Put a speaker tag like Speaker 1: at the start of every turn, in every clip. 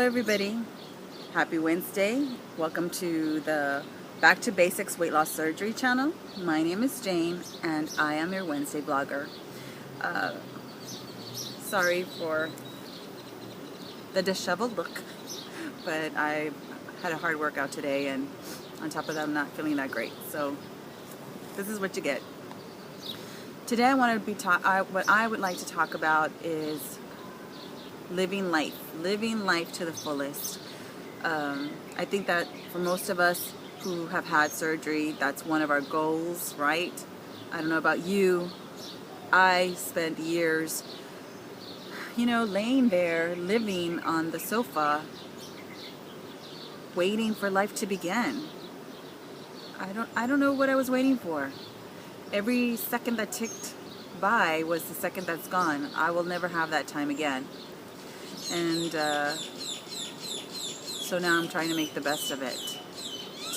Speaker 1: everybody. Happy Wednesday. Welcome to the Back to Basics Weight Loss Surgery channel. My name is Jane and I am your Wednesday blogger. Sorry for the disheveled look, but I had a hard workout today, and on top of that I'm not feeling that great. So this is what you get. Today I want to be what I would like to talk about is living life to the fullest. I think that for most of us who have had surgery, that's one of our goals, right? I don't know about you. I spent years, laying there, living on the sofa, waiting for life to begin. I don't know what I was waiting for. Every second that ticked by was the second that's gone. I will never have that time again. And so now I'm trying to make the best of it,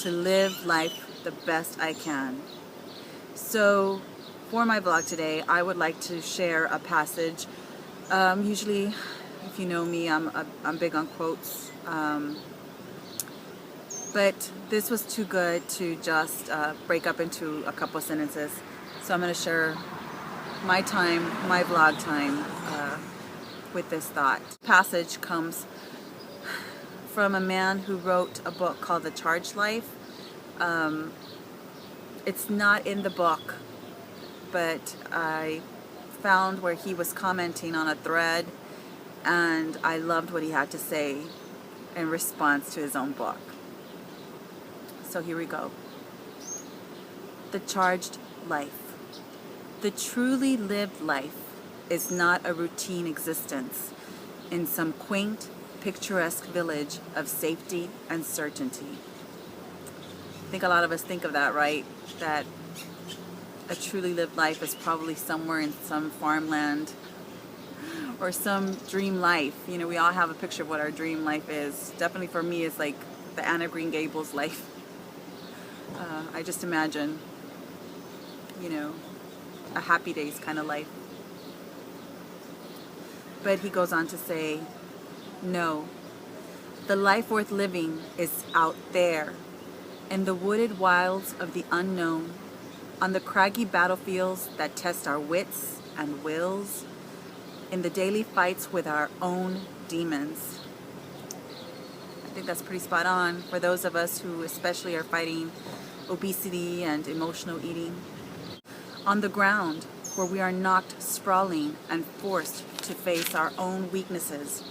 Speaker 1: to live life the best I can. So for my vlog today, I would like to share a passage. Usually, if you know me, I'm big on quotes. But this was too good to just break up into a couple sentences. So I'm going to share my time, my vlog time, with this thought. Passage comes from a man who wrote a book called The Charged Life. It's not in the book, but I found where he was commenting on a thread, and I loved what he had to say in response to his own book. So here we go. The Charged Life. The truly lived life is not a routine existence in some quaint, picturesque village of safety and certainty. I think a lot of us think of that, right? That a truly lived life is probably somewhere in some farmland or some dream life. We all have a picture of what our dream life is. Definitely for me, it's like the Anne of Green Gables life. I just imagine, a Happy Days kind of life. But he goes on to say, no, the life worth living is out there, in the wooded wilds of the unknown, on the craggy battlefields that test our wits and wills, in the daily fights with our own demons. I think that's pretty spot on for those of us who especially are fighting obesity and emotional eating. On the ground, where we are knocked sprawling and forced to face our own weaknesses,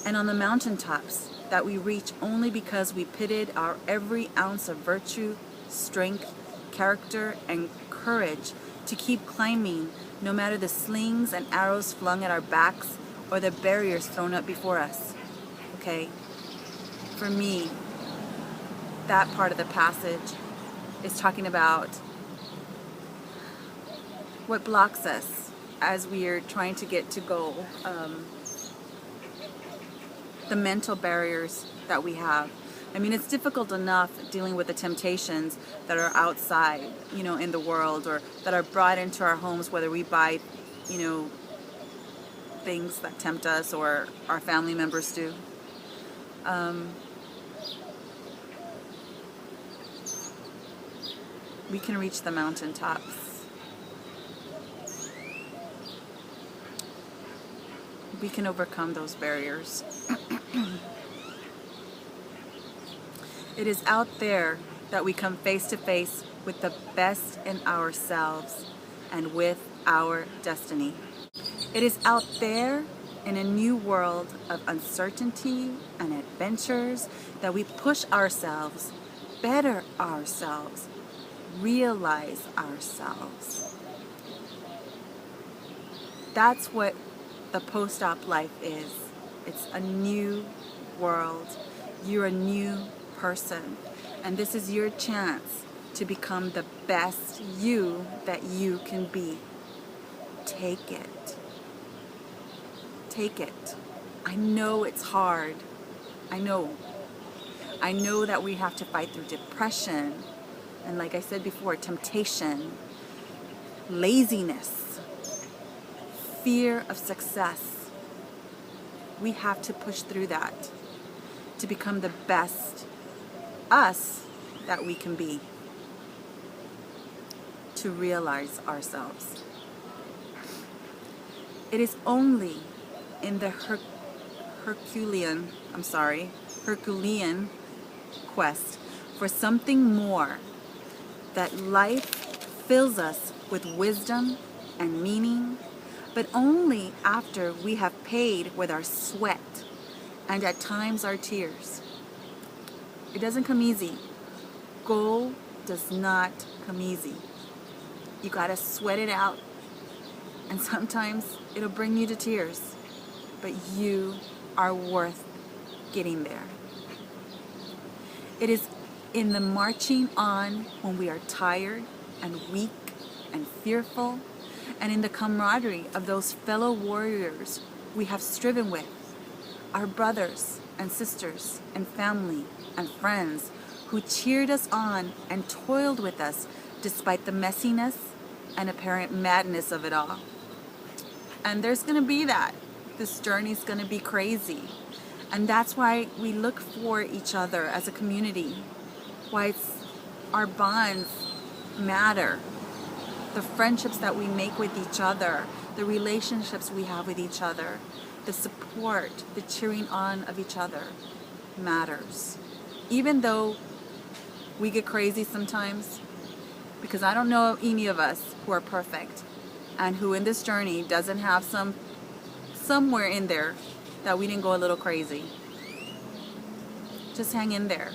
Speaker 1: and on the mountaintops that we reach only because we pitted our every ounce of virtue, strength, character, and courage to keep climbing, no matter the slings and arrows flung at our backs or the barriers thrown up before us. Okay? For me, that part of the passage is talking about what blocks us as we are trying to get to goal. The mental barriers that we have. I mean, it's difficult enough dealing with the temptations that are outside, in the world, or that are brought into our homes, whether we buy, things that tempt us or our family members do. We can reach the mountaintops. We can overcome those barriers. It is out there that we come face to face with the best in ourselves and with our destiny. It is out there in a new world of uncertainty and adventures that we push ourselves, better ourselves, realize ourselves. That's what the post-op life is. It's a new world. You're a new person. And this is your chance to become the best you that you can be. Take it. Take it. I know it's hard. I know that we have to fight through depression. And like I said before, temptation, laziness, fear of success. We have to push through that. to become the best us that we can be, to realize ourselves. It is only in the Herculean quest for something more that life fills us with wisdom and meaning, but only after we have paid with our sweat and at times our tears. It doesn't come easy. Gold does not come easy. You gotta sweat it out, and sometimes it'll bring you to tears, but you are worth getting there. It is in the marching on when we are tired and weak and fearful, and in the camaraderie of those fellow warriors we have striven with, our brothers and sisters and family and friends who cheered us on and toiled with us despite the messiness and apparent madness of it all. And there's going to be that. This journey's going to be crazy. And that's why we look for each other as a community. Why our bonds matter. The friendships that we make with each other, the relationships we have with each other, the support, the cheering on of each other matters. Even though we get crazy sometimes, because I don't know any of us who are perfect and who in this journey doesn't have somewhere in there that we didn't go a little crazy. Just hang in there.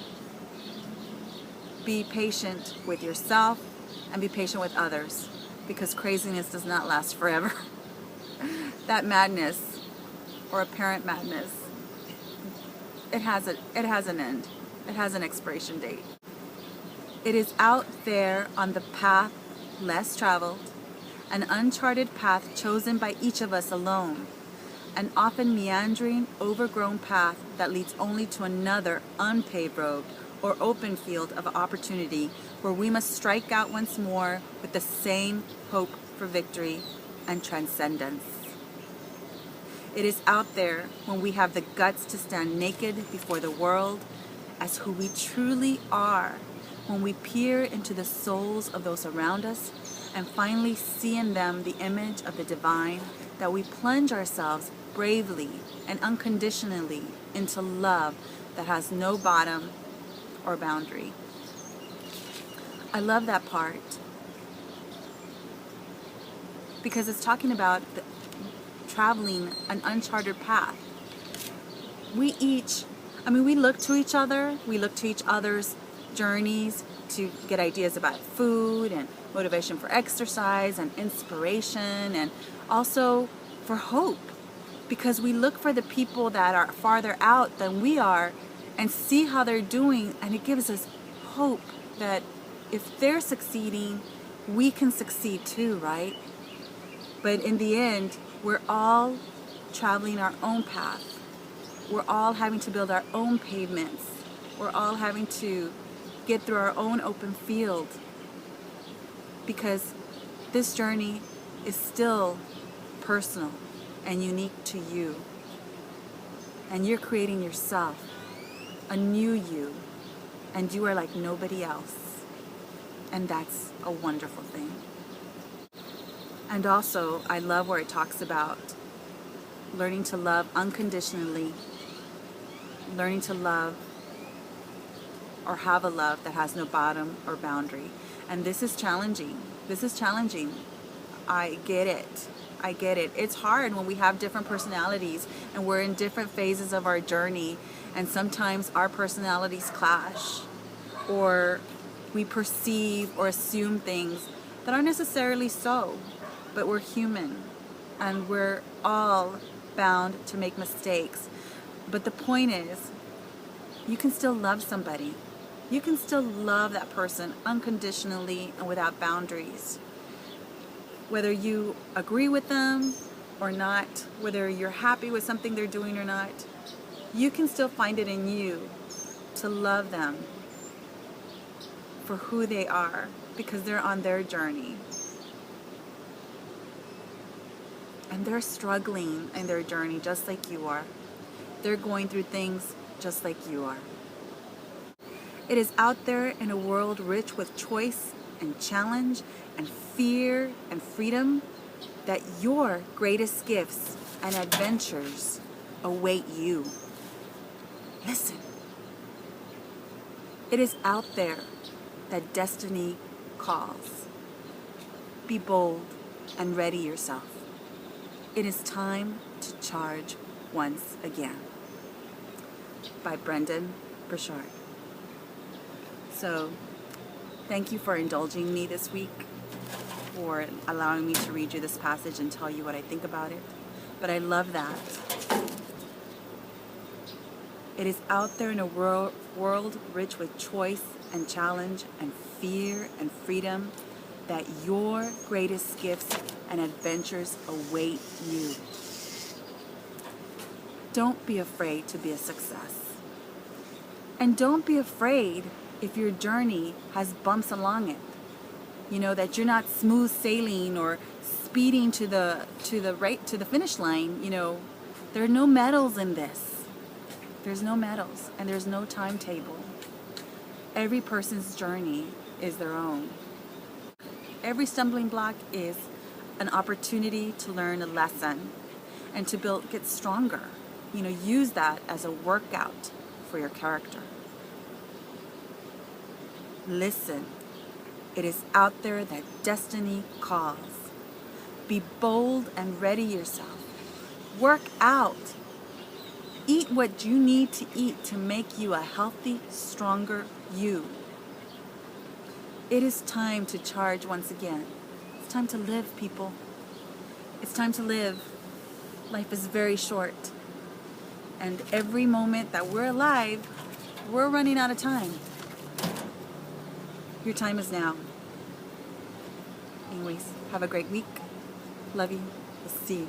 Speaker 1: Be patient with yourself and be patient with others, because craziness does not last forever. That madness, or apparent madness, it has an end. It has an expiration date. It is out there on the path less traveled, an uncharted path chosen by each of us alone, an often meandering, overgrown path that leads only to another unpaved road or open field of opportunity where we must strike out once more with the same hope for victory and transcendence. It is out there when we have the guts to stand naked before the world as who we truly are, when we peer into the souls of those around us and finally see in them the image of the divine, that we plunge ourselves bravely and unconditionally into love that has no bottom or boundary. I love that part because it's talking about traveling an uncharted path. We look to each other, we look to each other's journeys to get ideas about food and motivation for exercise and inspiration, and also for hope, because we look for the people that are farther out than we are and see how they're doing, and it gives us hope that if they're succeeding, we can succeed too, right? But in the end, we're all traveling our own path. We're all having to build our own pavements. We're all having to get through our own open field, because this journey is still personal and unique to you. And you're creating yourself, a new you, and you are like nobody else. And that's a wonderful thing. And also, I love where it talks about learning to love unconditionally, learning to love or have a love that has no bottom or boundary. And this is challenging. I get it. It's hard when we have different personalities and we're in different phases of our journey, and sometimes our personalities clash, or we perceive or assume things that aren't necessarily so. But we're human and we're all bound to make mistakes. But the point is, you can still love somebody. You can still love that person unconditionally and without boundaries. Whether you agree with them or not, whether you're happy with something they're doing or not, you can still find it in you to love them for who they are, because they're on their journey. And they're struggling in their journey just like you are. They're going through things just like you are. It is out there in a world rich with choice and challenge and fear and freedom that your greatest gifts and adventures await you. Listen. It is out there that destiny calls. Be bold and ready yourself. It is time to charge once again. By Brendon Burchard. So, thank you for indulging me this week, for allowing me to read you this passage and tell you what I think about it. But I love that. It is out there in a world rich with choice and challenge and fear and freedom that your greatest gifts and adventures await you. Don't be afraid to be a success. And don't be afraid if your journey has bumps along it. You know, that you're not smooth sailing or speeding to the finish line. You know, there are no medals in this. There's no medals and there's no timetable. Every person's journey is their own. Every stumbling block is an opportunity to learn a lesson and to get stronger. You know, use that as a workout for your character. Listen, it is out there that destiny calls. Be bold and ready yourself. Work out. Eat what you need to eat to make you a healthy, stronger you. It is time to charge once again. It's time to live, people. It's time to live. Life is very short. And every moment that we're alive, we're running out of time. Your time is now. Anyways, have a great week. Love you. We'll see you.